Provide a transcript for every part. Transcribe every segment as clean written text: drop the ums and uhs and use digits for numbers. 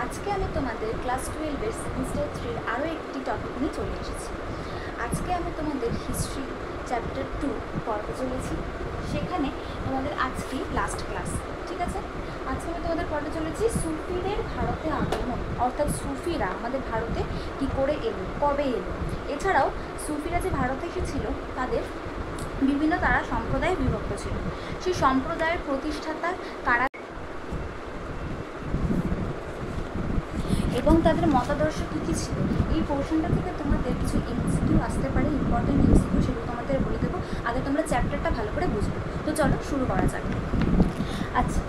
আজকে আমি তোমাদের ক্লাস 12-এর সেমিস্টার 3-র আরও একটি টপিক নিয়ে চলে এসেছি। আজকে আমি তোমাদের হিস্ট্রি চ্যাপ্টার 2 পড়তে চলেছি। সেখানে তোমাদের আজকেই লাস্ট ক্লাস, ঠিক আছে? আজকে আমি তোমাদের পড়তে চলেছি সুফিদের ভারতে আগমন, অর্থাৎ সুফিরা আমাদের ভারতে কী করে এলো, কবে এলো। এছাড়াও সুফিরা যে ভারতে এসেছিল তাদের বিভিন্ন তারা সম্প্রদায়ে বিভক্ত ছিল। সেই সম্প্রদায়ের প্রতিষ্ঠাতা কারা এবং তাদের মতাদর্শ কী কী ছিল, এই পোর্শনটা থেকে তোমাদের কিছু এমসিকিউ আসতে পারে, ইম্পর্টেন্ট এমসিকিউ, সেগুলো তোমাদের বলে দেবো। আগে তোমরা চ্যাপ্টারটা ভালো করে বুঝবে। তো চলো শুরু করা যাক। আচ্ছা,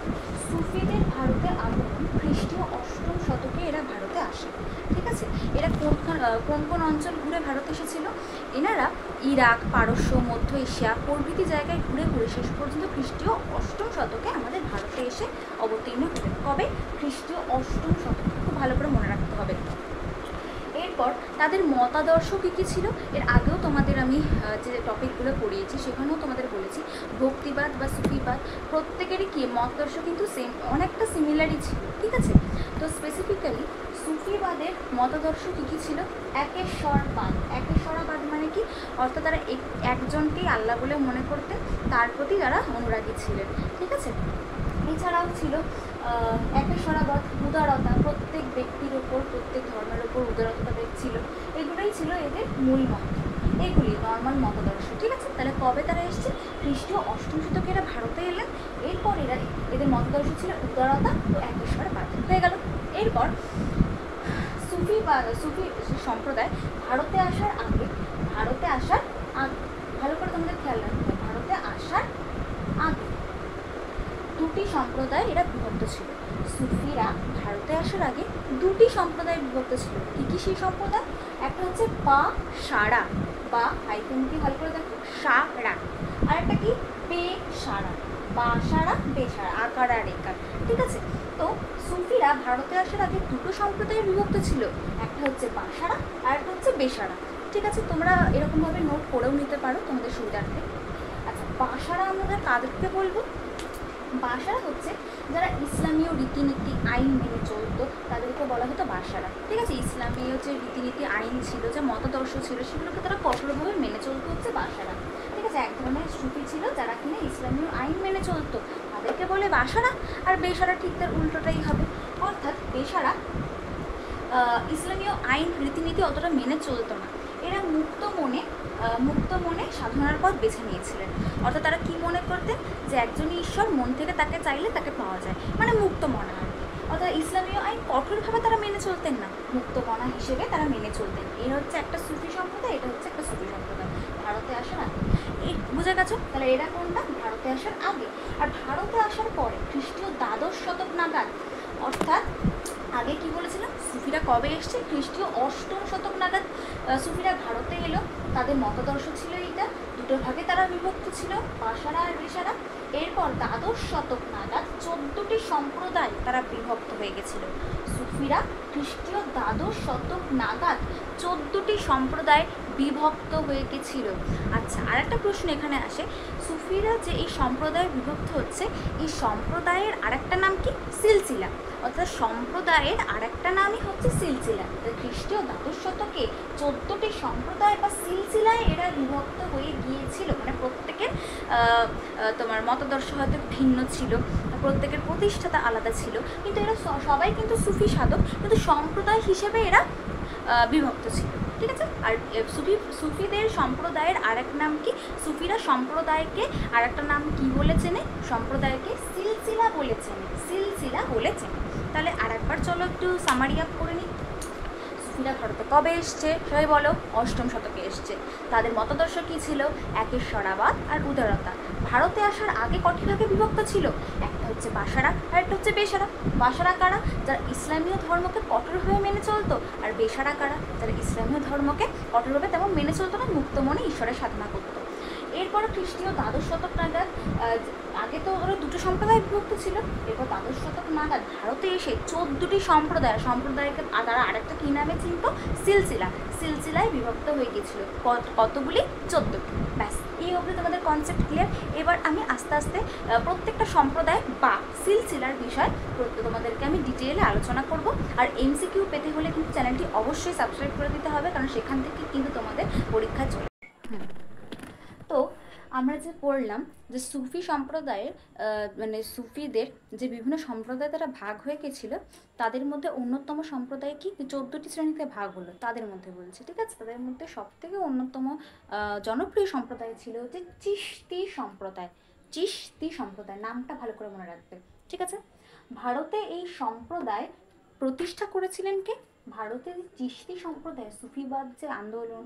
সুফিদের ভারতে আগমন খ্রিস্টীয় 8ম শতকে এরা ভারতে আসে, ঠিক আছে? এরা কোন কোন অঞ্চল ঘুরে ভারতে এসেছিল? এনারা ইরাক, পারস্য, মধ্য এশিয়া প্রভৃতি জায়গায় ঘুরে ঘুরে শেষ পর্যন্ত খ্রিস্টীয় 8ম শতকে আমাদের ভারতে এসে অবতীর্ণ হলেন। কবে? খ্রিস্টীয় 8ম শতকে। খুব ভালো করে মনে রাখতে হবে। এরপর তাদের মতাদর্শ কী কী ছিল, এর আগেও তোমাদের আমি যে টপিকগুলো পড়িয়েছি সেখানেও তোমাদের বলেছি। ভক্তিবাদ বা সুফিবাদ প্রত্যেকেরই কি মতাদর্শ কিন্তু সেম, অনেকটা সিমিলারই ছিল, ঠিক আছে? তো স্পেসিফিক্যালি সুফিবাদের মতাদর্শ কী কী ছিল? একেশ্বরবাদ। একেশ্বরবাদ মানে কি? অর্থাৎ তারা একজনকেই আল্লাহ বলে মনে করতেন, তার প্রতি তারা অনুরাগী ছিলেন, ঠিক আছে? এছাড়াও ছিল একেশ্বরবাদ, উদারতা, প্রত্যেক ব্যক্তির ওপর, প্রত্যেক ধর্মের ওপর উদারতা ছিল। এগুলোই ছিল এদের মূল মন্ত্র, এগুলি নর্মাল মতাদর্শ, ঠিক আছে? তাহলে কবে তারা এসছে? খ্রিস্টীয় 8ম শতকে এরা ভারতে এলেন। এরপর এদের মতাদর্শ ছিল উদারতা ও একেশ্বরবাদ, হয়ে গেল। এরপর সুফি সম্প্রদায় ভারতে আসার আগে ভালো করে তোমাদের খেয়াল রাখতে হবে, ভারতে আসার আগে দুটি সম্প্রদায় এরা বিভক্ত ছিল। সুফিরা ভারতে আসার আগে দুটি সম্প্রদায় বিভক্ত ছিল। কী কী সেই সম্প্রদায়? একটা হচ্ছে বা সারা, বা আইকনটি ভালো করে দেখো, সারা। আর একটা কি? বে সারা, বা সারা, বে সারা, আকার আর একার, ঠিক আছে? তো সুফিরা ভারতে আসার আগে দুটো সম্প্রদায়ে বিভক্ত ছিল, একটা হচ্ছে বাসারা আর একটা হচ্ছে বেসারা, ঠিক আছে? তোমরা এরকমভাবে নোট করেও নিতে পারো তোমাদের সুবিধার্থে। আচ্ছা, বাসারা আমরা কাদেরকে বলবো? বাসারা হচ্ছে যারা ইসলামীয় রীতিনীতি আইন মেনে চলতো, তাদেরকে বলা হতো বাসারা, ঠিক আছে? ইসলামীয় যে রীতিনীতি আইন ছিল, যে মতাদর্শ ছিল, সেগুলোকে তারা কঠোরভাবে মেনে চলতো হচ্ছে বাসারা, ঠিক আছে? এক ধরনের সুফি ছিল যারা কিনা ইসলামীয় আইন মেনে চলতো, তাদেরকে বলে বাসারা। আর বেসারা ঠিক তার উল্টোটাই হবে, অর্থাৎ বেসারা ইসলামীয় আইন রীতিনীতি অতটা মেনে চলতো না। এরা মুক্ত মনে সাধনার পথ বেছে নিয়েছিলেন। অর্থাৎ তারা কি মনে করতেন? যে একজনই ঈশ্বর, মন থেকে তাকে চাইলে তাকে পাওয়া যায়, মানে মুক্ত মনা আর কি। অর্থাৎ ইসলামীয় আইন কঠোরভাবে তারা মেনে চলতেন না, মুক্ত মনা হিসেবে তারা মেনে চলতেন। এর হচ্ছে একটা সুফি সম্প্রদায়, এটা হচ্ছে একটা সুফি সম্প্রদায় ভারতে আসার আগে। এই বুঝে গেছো? তাহলে এরা কোনটা? ভারতে আসার আগে। আর ভারতে আসার পরে খ্রিস্টীয় 12শ শতক নাগাদ, অর্থাৎ আগে কি বলেছিলাম, সুফিরা কবে এসছে? খ্রিস্টীয় 8ম শতক নাগাদ সুফিরা ভারতে এলো। তাদের মতাদর্শ ছিল এইটা, দুটো ভাগে তারা বিভক্ত ছিল, বাসারা আর বেসারা। এরপর 12শ শতক নাগাদ 14টি সম্প্রদায় তারা বিভক্ত হয়ে গেছিল। সুফিরা খ্রিস্টীয় 12শ শতক নাগাদ 14টি সম্প্রদায় বিভক্ত হয়ে গেছিল। আচ্ছা, আর একটা প্রশ্ন এখানে আসে, সুফিরা যে এই সম্প্রদায় বিভক্ত হচ্ছে, এই সম্প্রদায়ের আরেকটা নাম কি? সিলসিলা। অর্থাৎ সম্প্রদায়ের আরেকটা নামই হচ্ছে সিলসিলা। খ্রিস্টীয় 12শ শতকে 14টি সম্প্রদায় বা সিলসিলায় এরা বিভক্ত হয়ে গিয়েছিল। মানে প্রত্যেকের তোমার মতাদর্শ হয়তো ভিন্ন ছিল, প্রত্যেকের প্রতিষ্ঠাতা আলাদা ছিল, কিন্তু এরা সবাই কিন্তু সুফি সাধক, কিন্তু সম্প্রদায় হিসেবে এরা বিভক্ত ছিল, ঠিক আছে? আর সুফিদের সম্প্রদায়ের আরেক নাম কি? সুফিরা সম্প্রদায়কে আরেকটা নাম কি বলে চেনে? সম্প্রদায়কে সিলসিলা বলে চেনে, সিলসিলা বলে চেনে। তাহলে আরেকবার চলো একটু সামারি আপ করে নিই। সুফিরা ভারতে কবে এসছে? সবাই বলো। 8ম শতকে এসছে। তাদের মতাদর্শ কী ছিল? একেশ্বরবাদ আর উদারতা। ভারতে আসার আগে কটি ভাগে বিভক্ত ছিল? একটা হচ্ছে বাসারা আর একটা হচ্ছে বেসারা। বাসারা কারা? যারা ইসলামীয় ধর্মকে কঠোরভাবে মেনে চলতো। আর বেসারা কারা? যারা ইসলামীয় ধর্মকে কঠোরভাবে তেমন মেনে চলতো না, মুক্ত মনে ঈশ্বরের সাধনা করতো। এরপর খ্রিস্টীয় দ্বাদশ শতক নাগাদ, আগে তো ওরা দুটো সম্প্রদায় বিভক্ত ছিল, এরপর দ্বাদশ শতক নাগাদ ভারতে এসে 14টি সম্প্রদায়কে তারা আরেকটা কী নামে চিনত, সিলসিলায় বিভক্ত হয়ে গিয়েছিল। কতগুলি? 14টি। ব্যাস, এই অবধি তোমাদের কনসেপ্ট ক্লিয়ার। এবার আমি আস্তে আস্তে প্রত্যেকটা সম্প্রদায় বা সিলসিলার বিষয় তোমাদেরকে আমি ডিটেইলে আলোচনা করব। আর এমসিকিউ পেতে হলে কিন্তু চ্যানেলটি অবশ্যই সাবস্ক্রাইব করে দিতে হবে, কারণ সেখান থেকে কিন্তু তোমাদের পরীক্ষা চলে। তো আমরা যে পড়লাম যে সুফি সম্প্রদায়ের মানে সুফিদের যে বিভিন্ন সম্প্রদায় তারা ভাগ হয়ে গেছিল, তাদের মধ্যে অন্যতম সম্প্রদায় কি 14টি শ্রেণীতে ভাগ হলো, তাদের মধ্যে বলছি, ঠিক আছে। তাদের মধ্যে সবথেকে অন্যতম জনপ্রিয় সম্প্রদায় ছিল যে চিশতি সম্প্রদায়, নামটা ভালো করে মনে রাখবে, ঠিক আছে। ভারতে এই সম্প্রদায় প্রতিষ্ঠা করেছিলেন কে? ভারতে যে চিশতি সম্প্রদায়, সুফিবাদ যে আন্দোলন,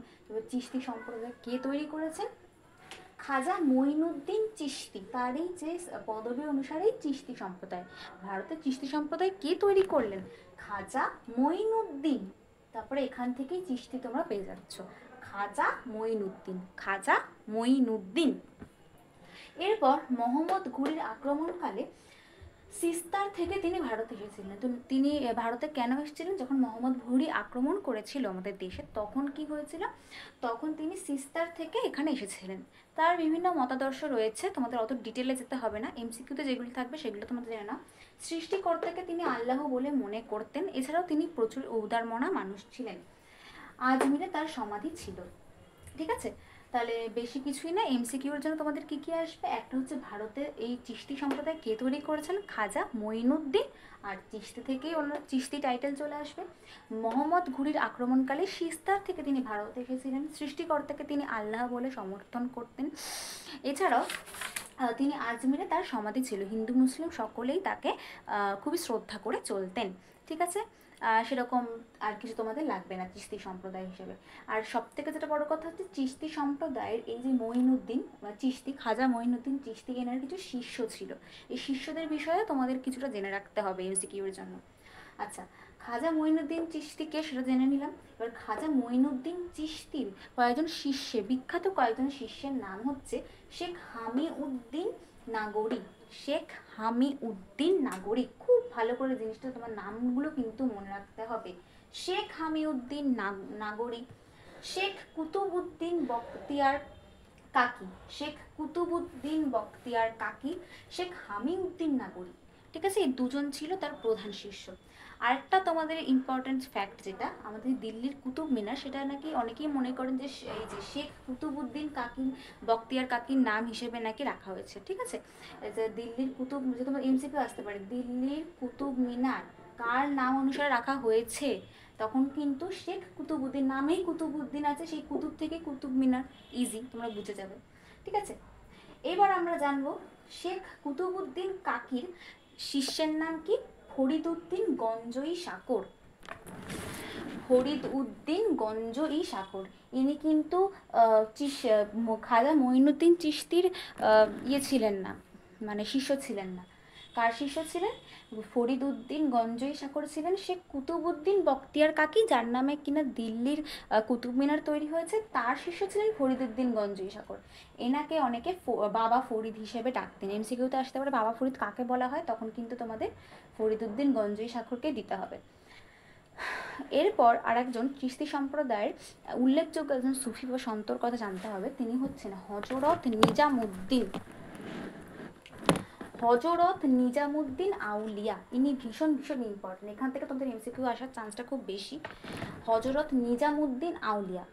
চিশতি সম্প্রদায় কে তৈরি করেছেন? খাজা মঈনুদ্দিন চিশতি, তারই যে পদবী অনুসারেই চিশতি সম্প্রদায়। ভারতের চিশতি সম্প্রদায় কে তৈরি করলেন? খাজা মঈনুদ্দিন। তারপরে এখান থেকেই চিশতি তোমরা পেয়ে যাচ্ছ, খাজা মঈনুদ্দিন। এরপর মোহাম্মদ ঘুরির আক্রমণকালে সিস্তার থেকে তিনি ভারতে এসেছিলেন। তো তিনি ভারতে কেন এসেছিলেন? যখন মোহাম্মদ ঘুরি আক্রমণ করেছিল আমাদের দেশে, তখন কি হয়েছিল? তখন তিনি সিস্তার থেকে এখানে এসেছিলেন। তার বিভিন্ন মতাদর্শ রয়েছে, তোমাদের অত ডিটেলে যেতে হবে না, এমসিকিউতে যেগুলি থাকবে সেগুলো তোমাদের জেনে নাও। সৃষ্টিকর্তাকে তিনি আল্লাহ বলে মনে করতেন। এছাড়াও তিনি প্রচুর উদারমনা মানুষ ছিলেন। আজমিরে তার সমাধি ছিল, ঠিক আছে। তাহলে বেশি কিছুই না, এমসিকিউর জন্য তোমাদের কী কী আসবে? একটা হচ্ছে ভারতের এই চিশতি সম্প্রদায় কে তৈরি করেছেন? খাজা মঈনুদ্দিন। আর চিশতি থেকেই অন্য চিশতি টাইটেল চলে আসবে। মোহাম্মদ ঘুরির আক্রমণকালে সিস্তার থেকে তিনি ভারতে এসেছিলেন। সৃষ্টিকর্তাকে তিনি আল্লাহ বলে সমর্থন করতেন। এছাড়াও তিনি আজমিরে তার সমাধি ছিল। হিন্দু মুসলিম সকলেই তাকে খুবই শ্রদ্ধা করে চলতেন, ঠিক আছে। সেরকম আর কিছু তোমাদের লাগবে না চিশতি সম্প্রদায় হিসেবে। আর সব থেকে যেটা বড় কথা হচ্ছে, চিশতি সম্প্রদায়ের এই যে মঈনুদ্দিন বা চিশতি, খাজা মঈনুদ্দিন চিশতি, এনার কিছু শিষ্য ছিল। এই শিষ্যদের বিষয়ে তোমাদের কিছুটা জেনে রাখতে হবে এমসিকিউর জন্য। আচ্ছা, খাজা মঈনুদ্দিন চিশতিকে সেটা জেনে নিলাম। এবার খাজা মঈনুদ্দিন চিশতির বিখ্যাত কয়েকজন শিষ্যের নাম হচ্ছে শেখ হামিউদ্দিন নাগরিক। খুব ভালো করে জিনিসটা, তোমার নামগুলো কিন্তু মনে রাখতে হবে। শেখ হামিউদ্দিন নাগরিক, শেখ কুতুবউদ্দিন বখতিয়ার কাকি, শেখ হামিউদ্দিন নাগরিক, ঠিক আছে। এই দুজন ছিল তার প্রধান শিষ্য। আরেকটা তোমাদের ইম্পর্টেন্ট ফ্যাক্ট, যেটা আমাদের দিল্লির কুতুব মিনার, সেটা নাকি অনেকেই মনে করেন যে এই যে শেখ কুতুবউদ্দিন বখতিয়ার কাকির নাম হিসেবে নাকি রাখা হয়েছে, ঠিক আছে। যে দিল্লির কুতুব, যে তোমার এমসিকিউ আসতে পারে, দিল্লির কুতুব মিনার কার নাম অনুসারে রাখা হয়েছে? তখন কিন্তু শেখ কুতুবউদ্দিন, নামেই কুতুবউদ্দিন আছে, সেই কুতুব থেকে কুতুব মিনার, ইজি, তোমরা বুঝে যাবে, ঠিক আছে। এবার আমরা জানবো শেখ কুতুবউদ্দিন কাকির শিষ্যের নাম কি? ফরিদউদ্দিন গঞ্জই সাকর। ইনি কিন্তু খাজা মঈনুদ্দিন চিশতির ছিলেন না, মানে শিষ্য ছিলেন না। কার শিষ্য ছিলেন? ফরিদউদ্দিন গঞ্জই সাকর ছিলেন। শেখ কুতুবউদ্দিন বখতিয়ার কাকি, যার নামে কিনা দিল্লির কুতুব মিনার তৈরি হয়েছে, তার শিষ্য ছিলেন ফরিদউদ্দিন গঞ্জই সাকর। এনাকে অনেকে বাবা ফরিদ হিসেবে ডাকতেন। এমসিকিউতে আসতে পারে বাবা ফরিদ কাকে বলা হয়, তখন কিন্তু তোমাদের ফরিদউদ্দিন গঞ্জই সাকরকে দিতে হবে। এরপর আরেকজন চিশতি সম্প্রদায়ের উল্লেখযোগ্য একজন সুফি বা সন্তর কথা জানতে হবে। তিনি হচ্ছেন হযরত নিজামুদ্দিন আউলিয়া। ইনি ভীষণ ইম্পর্টেন্ট, এখান থেকে তোমাদের এমসিকিউ আসার চান্সটা খুব বেশি। হযরত নিজামুদ্দিন আউলিয়া।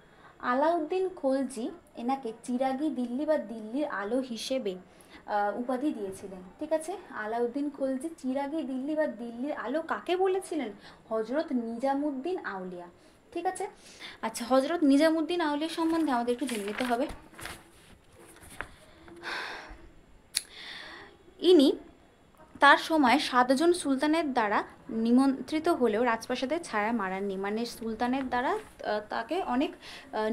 আলাউদ্দিন খলজি এনাকে চিরাগি দিল্লি বা দিল্লির আলো হিসেবে উপাধি দিয়েছিলেন, ঠিক আছে। আলাউদ্দিন খলজি চিরাগি দিল্লি বা দিল্লির আলো কাকে বলেছিলেন? হযরত নিজামুদ্দিন আউলিয়া, ঠিক আছে। আচ্ছা, হযরত নিজামুদ্দিন আউলিয়া সম্বন্ধে আমাদের একটু জেনে নিতে হবে। ইনি তার সময় 7 জন সুলতানের দ্বারা নিমন্ত্রিত হলেও রাজপ্রাসাদের ছায়া মারাননি। মানে সুলতানের দ্বারা তাকে অনেক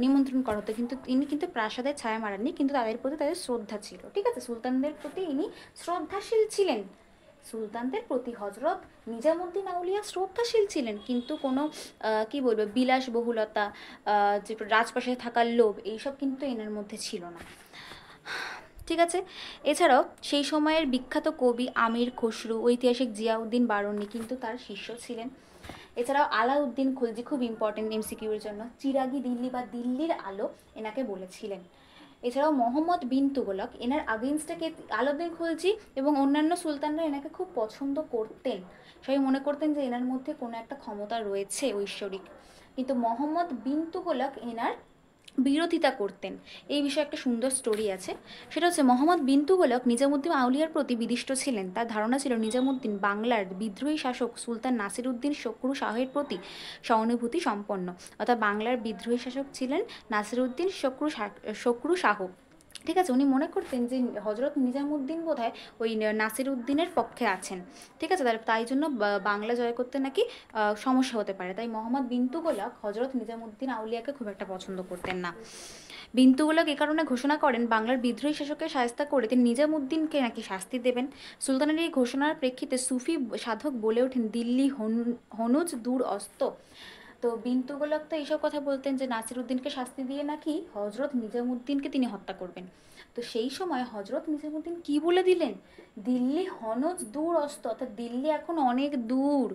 নিমন্ত্রণ করা হতো, কিন্তু ইনি কিন্তু প্রাসাদের ছায়া মারাননি, কিন্তু তাদের প্রতি তাদের শ্রদ্ধা ছিল, ঠিক আছে। সুলতানদের প্রতি ইনি শ্রদ্ধাশীল ছিলেন। সুলতানদের প্রতি হযরত নিজামুদ্দিন আউলিয়া শ্রদ্ধাশীল ছিলেন, কিন্তু কোনো কি বলবো, বিলাসবহুলতা, যে রাজপ্রাসাদে থাকার লোভ, এইসব কিন্তু এনার মধ্যে ছিল না। ঠিক আছে। এছাড়াও সেই সময়ের বিখ্যাত কবি আমির খসরু, ঐতিহাসিক জিয়াউদ্দিন বারুনি কিন্তু তার শিষ্য ছিলেন। এছাড়াও আলাউদ্দিন খলজি, খুব ইম্পর্টেন্ট এমসিকিউর জন্য, চিরাগি দিল্লি বা দিল্লির আলো এনাকে বলেছিলেন। এছাড়াও মোহাম্মদ বিন তুগলক, এনার আগেনস্টে আলাউদ্দিন খলজি এবং অন্যান্য সুলতানরা এনাকে খুব পছন্দ করতেন। সবাই মনে করতেন যে এনার মধ্যে কোনো একটা ক্ষমতা রয়েছে ঐশ্বরিক, কিন্তু মোহাম্মদ বিন তুগলক এনার বিরোধিতা করতেন। এই বিষয়ে একটা সুন্দর স্টোরি আছে, সেটা হচ্ছে মোহাম্মদ বিন তুগলক নিজামুদ্দিন আউলিয়ার প্রতি বিদিষ্ট ছিলেন। তার ধারণা ছিল নিজামুদ্দিন বাংলার বিদ্রোহী শাসক সুলতান নাসিরউদ্দিন শক্রু শাহের প্রতি সহানুভূতি সম্পন্ন, অর্থাৎ বাংলার বিদ্রোহী শাসক ছিলেন নাসিরউদ্দিন শক্রু শাহ। ঠিক আছে, উনি মনে করতেন যে হজরত নিজামুদ্দিন বোধহয় ওই নাসির উদ্দিনের পক্ষে আছেন। ঠিক আছে, তাই জন্য বাংলা জয় করতে নাকি সমস্যা হতে পারে। তাই মোহাম্মদ বিন তুগলক হজরত নিজামুদ্দিন আউলিয়াকে খুব একটা পছন্দ করতেন না। বিন তুগলক এ কারণে ঘোষণা করেন বাংলার বিদ্রোহী শাসকের শায়েস্তা করে তিনি নিজামুদ্দিনকে নাকি শাস্তি দেবেন। সুলতানের এই ঘোষণার প্রেক্ষিতে সুফি সাধক বলে ওঠেন, দিল্লি হনুজ দূর অস্ত। তো বিন তুগলক তো এইসব কথা বলতেন যে নাসিরউদ্দিনকে শাস্তি দিয়ে নাকি হজরত নিজামুদ্দিনকে তিনি হত্যা করবেন। তো সেই সময় হজরত নিজামুদ্দিন কি বলে দিলেন, দিল্লি হনজ দূর অস্ত, অর্থাৎ দিল্লি এখন অনেক দূর।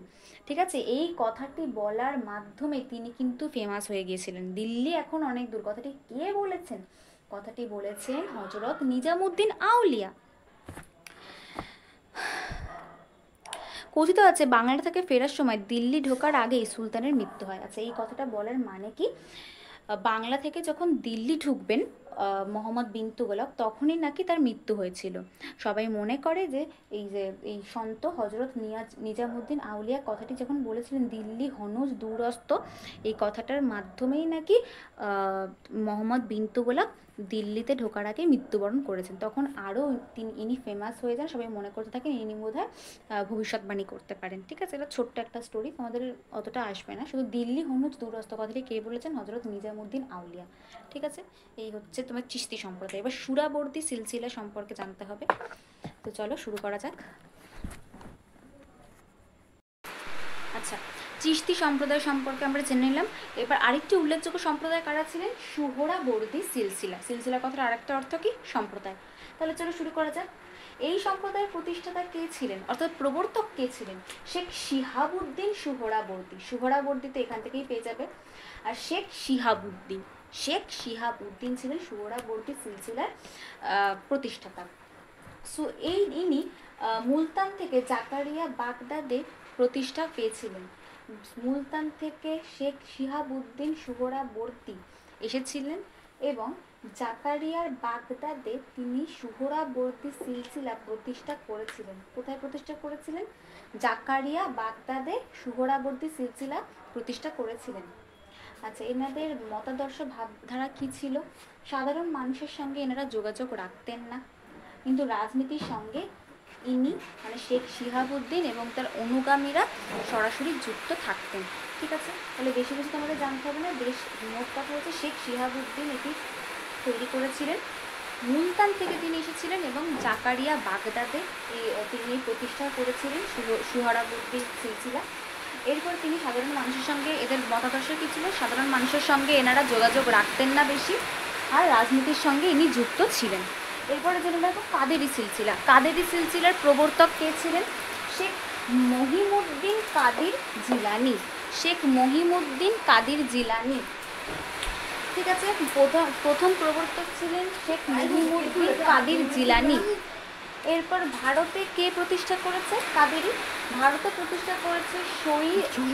ঠিক আছে, এই কথাটি বলার মাধ্যমে তিনি কিন্তু ফেমাস হয়ে গিয়েছিলেন, দিল্লি এখন অনেক দূর। কথাটি কে বলেছেন? কথাটি বলেছেন হজরত নিজামুদ্দিন আউলিয়া। কথিত আছে বাংলা থেকে ফেরার সময় দিল্লি ঢোকার আগেই সুলতানের মৃত্যু হয়। আচ্ছা, এই কথাটা বলার মানে কি? বাংলা থেকে যখন দিল্লি ঢুকবেন মোহাম্মদ বিন তুগলক, তখনই নাকি তার মৃত্যু হয়েছিল। সবাই মনে করে যে এই সন্ত হজরত নিজামুদ্দিন আউলিয়া কথাটি যখন বলেছিলেন দিল্লি হনুজ দূরস্থ, এই কথাটার মাধ্যমেই নাকি মোহাম্মদ বিন তুগলক দিল্লিতে ঢোকার আগে মৃত্যুবরণ করেছেন। তখন আরও ইনি ফেমাস হয়ে যান, সবাই মনে করতে থাকেন ইনি বোধহয় ভবিষ্যৎবাণী করতে পারেন। ঠিক আছে, এটা ছোট্ট একটা স্টোরি, তোমাদের অতটা আসবে না। শুধু দিল্লি হনুজ দূরস্থ কথাটি কে বলেছেন? হজরত নিজামুদ্দিন আউলিয়া। ঠিক আছে, এই হচ্ছে তোমার চিশতি সম্প্রদায়। এবার সুরাবর্দী সিলসিলা সম্পর্কে জানতে হবে। তো চলো শুরু করা যাক। আচ্ছা, চিশতি সম্প্রদায় সম্পর্কে আমরা জেনে নিলাম। এবার আরেকটি উল্লেখযোগ্য সম্প্রদায় কারা ছিলেন? সুহরাবর্দী সিলসিলা। সিলসিলা কথার আরেকটা অর্থ কি? সম্প্রদায়। তাহলে চলো শুরু করা যাক। এই সম্প্রদায়ের প্রতিষ্ঠাতা কে ছিলেন, অর্থাৎ প্রবর্তক কে ছিলেন? শেখ শিহাবুদ্দিন সুহরাবর্দী। সুহরাবর্দী তো এখান থেকেই পেয়ে যাবে। আর শেখ শিহাবুদ্দিন ছিলেন সুহরাবর্দী সিলসিলার প্রতিষ্ঠাতা। সো ইনি মুলতান থেকে জাকারিয়া বাগদাদে প্রতিষ্ঠা পেয়েছিলেন। মুলতান থেকে শেখ শিহাবুদ্দিন সুহরাবর্দী এসেছিলেন এবং জাকারিয়ার বাগদাদে তিনি সুহরাবর্দী সিলসিলা প্রতিষ্ঠা করেছিলেন। কোথায় প্রতিষ্ঠা করেছিলেন? জাকারিয়া বাগদাদে সুহরাবর্দী সিলসিলা প্রতিষ্ঠা করেছিলেন। আচ্ছা, এনাদের মতাদর্শ ভাবধারা কি ছিল? সাধারণ মানুষের সঙ্গে এনারা যোগাযোগ রাখতেন না, কিন্তু রাজনীতির সঙ্গে ইনি মানে শেখ শিহাবুদ্দিন এবং তার অনুগামীরা সরাসরি যুক্ত থাকতেন। ঠিক আছে, তাহলে বেশি বেশি তোমাদের জানতে হবে না। মোট কথা হচ্ছে শেখ শিহাবুদ্দিন এটি তৈরি করেছিলেন। মুলতান থেকে তিনি এসেছিলেন এবং জাকারিয়া বাগদাদে তিনি প্রতিষ্ঠা করেছিলেন সুহরাবর্দী সিলসিলা। এরপর তিনি সাধারণ মানুষের সঙ্গে, এদের মতাদর্শ কী ছিল? সাধারণ মানুষের সঙ্গে এনারা যোগাযোগ রাখতেন না বেশি, আর রাজনীতির সঙ্গে ইনি যুক্ত ছিলেন। এরপরে জেনে দেখো কাদেরি সিলসিলা। কাদেরি সিলসিলার প্রবর্তক কে ছিলেন? শেখ মহিমুদ্দিন কাদির জিলানি। শেখ মহিমুদ্দিন কাদির জিলানি। ঠিক আছে, প্রথম প্রবর্তক ছিলেন শেখ মহিমুদ্দিন কাদির জিলানি। এরপর ভারতে কে প্রতিষ্ঠা করেছে কাদেরি? ভারতে প্রতিষ্ঠা করেছে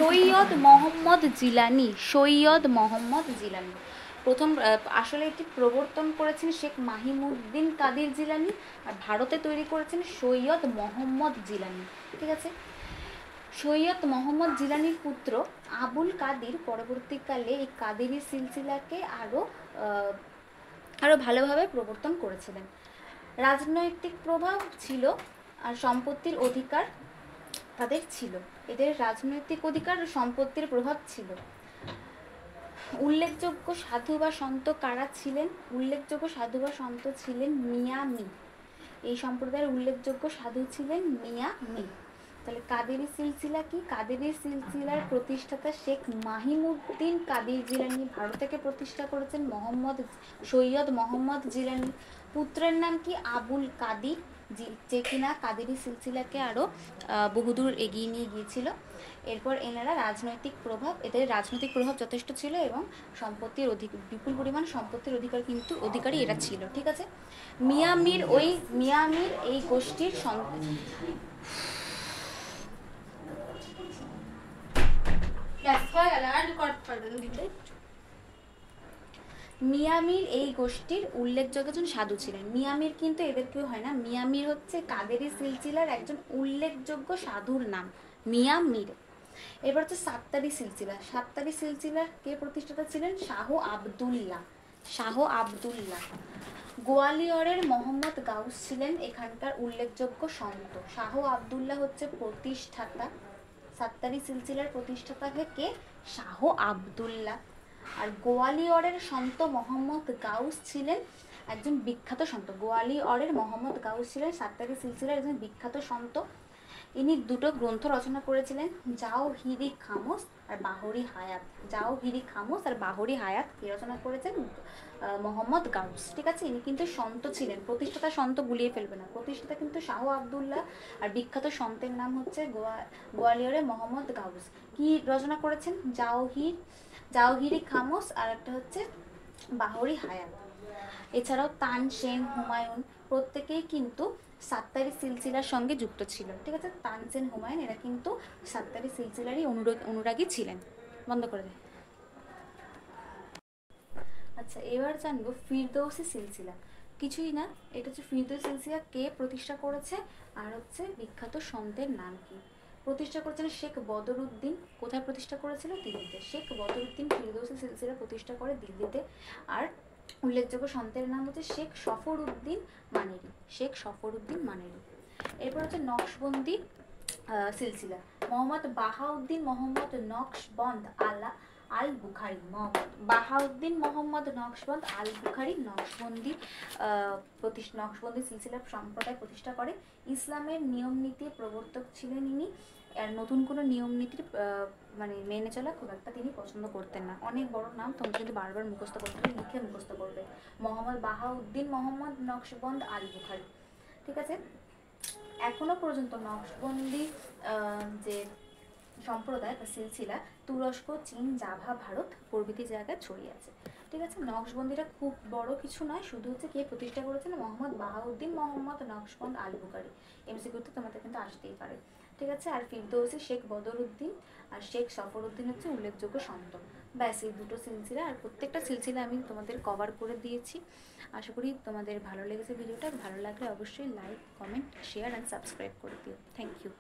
সৈয়দ মোহাম্মদ জিলানি। সৈয়দ মোহাম্মদ জিলানি প্রথম আসলে এটি প্রবর্তন করেছেন শেখ মাহিমুদ্দিন কাদির জিলানি, আর ভারতে তৈরি করেছেন সৈয়দ মোহাম্মদ জিলানি। ঠিক আছে, সৈয়দ মোহাম্মদ জিলানির পুত্র আবুল কাদির পরবর্তীকালে এই কাদেরি সিলসিলাকে আরও ভালোভাবে প্রবর্তন করেছিলেন। রাজনৈতিক প্রভাব ছিল আর সম্পত্তির অধিকার তাদের ছিল। এদের রাজনৈতিক অধিকার ও সম্পত্তির প্রভাব ছিল। উল্লেখযোগ্য সাধু বা সন্ত কারা ছিলেন? উল্লেখযোগ্য সাধু বা সন্ত ছিলেন মিয়া মি। এই সম্প্রদায়ের উল্লেখযোগ্য সাধু ছিলেন মিয়া মি। তাহলে কাদেরি সিলসিলা কি? কাদেরি সিলসিলার প্রতিষ্ঠাতা শেখ মাহিমুদ্দিন কাদের জিলানী ভারত থেকে প্রতিষ্ঠা করেছেন। সৈয়দ মোহাম্মদ জিলানী পুত্রের নাম কি? আবুল কাদির, যে কিনা কাদেরি সিলসিলাকে আরও বহুদূর এগিয়ে নিয়ে গিয়েছিল। এরপর এনারা এদের রাজনৈতিক প্রভাব যথেষ্ট ছিল এবং সম্পত্তির বিপুল পরিমাণ সম্পত্তির অধিকারী এরা ছিল। ঠিক আছে। মিয়ামির এই গোষ্ঠীর মিয়ামির এই গোষ্ঠীর উল্লেখযোগ্য একজন সাধু ছিলেন। মিয়ামির কিন্তু এদের কেউ হয় না, মিয়ামির হচ্ছে কাদেরি সিলসিলার একজন উল্লেখযোগ্য সাধুর নাম মিয়ামির। এবার হচ্ছে সাত্তারি সিলসিলার কে প্রতিষ্ঠাতা ছিলেন? শাহ আবদুল্লাহ। গোয়ালিয়রের মোহাম্মদ গাউস ছিলেন এখানকার উল্লেখযোগ্য সন্ত। শাহ আবদুল্লাহ হচ্ছে প্রতিষ্ঠাতা, সাত্তারি সিলসিলার প্রতিষ্ঠাতা কে? শাহ আবদুল্লাহ। আর গোয়ালিয়রের সন্ত মোহাম্মদ গাউস ছিলেন একজন বিখ্যাত সন্ত। গোয়ালিয়রের মোহাম্মদ গাউস ছিলেন সাত্তারি সিলসিলার একজন বিখ্যাত সন্ত। ইনি দুটো গ্রন্থ রচনা করেছিলেন, জাওহিরি খামোস আর বাহরি হায়াত। কি রচনা করেছেন? মোহাম্মদ গাউস। ঠিক আছে। ইনি কিন্তু সন্ত ছিলেন, প্রতিষ্ঠাতা সন্ত গুলিয়ে ফেলবে না, প্রতিষ্ঠাতা কিন্তু শাহ আবদুল্লাহ, আর বিখ্যাত সন্তের নাম হচ্ছে গোয়ালিয়রের মোহাম্মদ গাউস। কি রচনা করেছেন? জাওহিরি খামোস আর একটা হচ্ছে বাহরি হায়াত। এছাড়াও তানসেন, হুমায়ুন প্রত্যেকেই কিন্তু সাত্তারি সিলসিলার সঙ্গে যুক্ত ছিল। ঠিক আছে। তানসেন, হুমায়ুন এরা কিন্তু সাত্তারি সিলসিলারই অনুরাগী ছিলেন। বন্ধ করে দেয়। আচ্ছা, এবার জানবো ফিরদৌসি সিলসিলা। কিছুই না, এটা হচ্ছে ফিরদৌসি সিলসিলা কে প্রতিষ্ঠা করেছে আর হচ্ছে বিখ্যাত সন্তের নাম কি? প্রতিষ্ঠা করেছিলেন শেখ বদরুদ্দিন। কোথায় প্রতিষ্ঠা করেছিল? দিল্লিতে। শেখ বদরুদ্দিন ফিরদৌসি সিলসিলা প্রতিষ্ঠা করে দিল্লিতে। আর উল্লেখযোগ্য সন্তের নাম হচ্ছে শেখ সফরউদ্দিন মানেরি। এরপর হচ্ছে নকশবন্দি সিলসিলা। মোহাম্মদ বাহাউদ্দিন মোহাম্মদ নকশবন্দ আল বুখারি। নকশবন্দি সিলসিলা সম্প্রদায় প্রতিষ্ঠা করে। ইসলামের নিয়ম নীতির প্রবর্তক ছিলেন ইনি। আর নতুন কোনো নিয়ম নীতির মেনে চলা খুব একটা তিনি পছন্দ করতেন না। অনেক বড় নাম, তোমরা কিন্তু বারবার মুখস্থ করতে হবে, লিখে মুখস্থ করবে। মোহাম্মদ বাহাউদ্দিন মোহাম্মদ নকশবন্দ আল বুখারি। ঠিক আছে। এখনো পর্যন্ত নকশবন্দি যে সম্প্রদায় বা সিলসিলা তুরস্ক, চীন, জাভা, ভারত প্রভৃতি জায়গায় ছড়িয়ে আছে। ঠিক আছে। নকশবন্দিটা খুব বড় কিছু নয়, শুধু হচ্ছে কে প্রতিষ্ঠা করেছেন? মোহাম্মদ বাহাউদ্দিন মোহাম্মদ নকশবন্দ আল বুখারি। এমসিকিউতে তোমাদের কিন্তু আসতেই পারে। ঠিক আছে। আর ফিরদৌসি, শেখ বদরুদ্দিন আর শেখ সফরউদ্দিন হচ্ছে উল্লেখযোগ্য সন্ত। ব্যাস, এই দুটো সিলসিলা। আর প্রত্যেকটা সিলসিলা আমি তোমাদের কভার করে দিয়েছি। আশা করি তোমাদের ভালো লেগেছে ভিডিওটা। ভালো লাগলে অবশ্যই like, comment, share and subscribe করে দিও। Thank you.